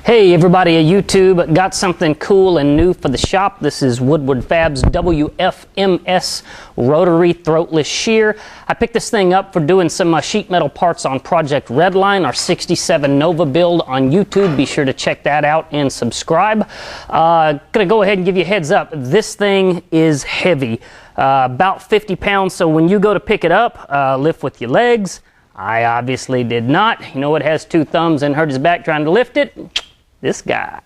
Hey everybody at YouTube, got something cool and new for the shop. This is Woodward Fab's WFMS Rotary Throatless Shear. I picked this thing up for doing some sheet metal parts on Project Redline, our 67 Nova build on YouTube. Be sure to check that out and subscribe. Gonna go ahead and give you a heads up. This thing is heavy, about 50 pounds, so when you go to pick it up, lift with your legs. I obviously did not. You know what has two thumbs and hurt his back trying to lift it? This guy.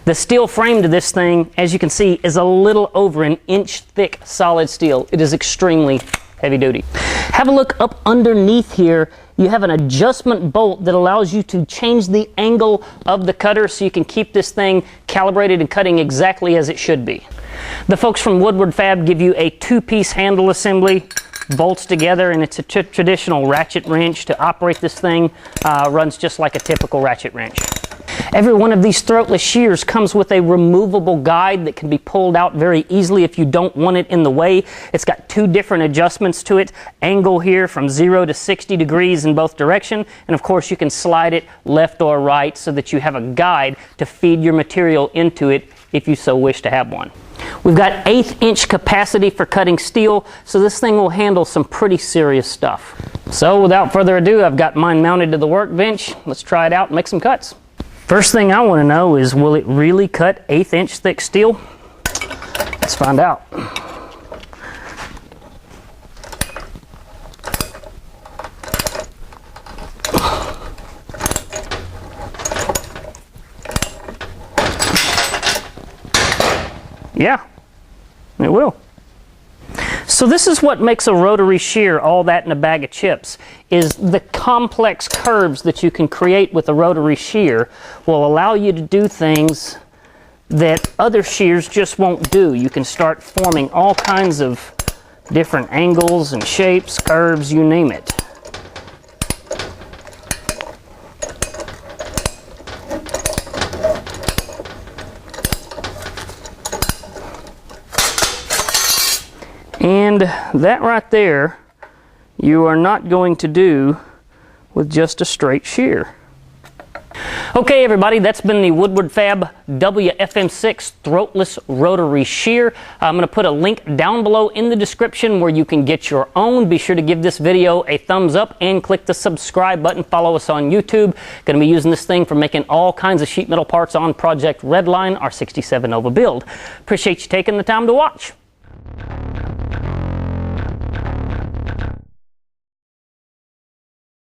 The steel frame to this thing, as you can see, is a little over an inch thick solid steel. It is extremely heavy duty. Have a look up underneath here. You have an adjustment bolt that allows you to change the angle of the cutter so you can keep this thing calibrated and cutting exactly as it should be. The folks from Woodward Fab give you a two-piece handle assembly, bolts together, and it's a traditional ratchet wrench to operate this thing. Runs just like a typical ratchet wrench. Every one of these throatless shears comes with a removable guide that can be pulled out very easily if you don't want it in the way. It's got two different adjustments to it. Angle here from 0 to 60 degrees in both directions, and of course you can slide it left or right so that you have a guide to feed your material into it if you so wish to have one. We've got 1/8 inch capacity for cutting steel, so this thing will handle some pretty serious stuff. So without further ado, I've got mine mounted to the workbench. Let's try it out and make some cuts. First thing I want to know is, will it really cut 1/8 inch thick steel? Let's find out. Yeah, it will. So this is what makes a rotary shear all that in a bag of chips, is the complex curves that you can create with a rotary shear will allow you to do things that other shears just won't do. You can start forming all kinds of different angles and shapes, curves, you name it. And that right there, you are not going to do with just a straight shear. Okay everybody, that's been the Woodward Fab WFM6 Throatless Rotary Shear. I'm going to put a link down below in the description where you can get your own. Be sure to give this video a thumbs up and click the subscribe button. Follow us on YouTube. Going to be using this thing for making all kinds of sheet metal parts on Project Redline, our 67 Nova build. Appreciate you taking the time to watch.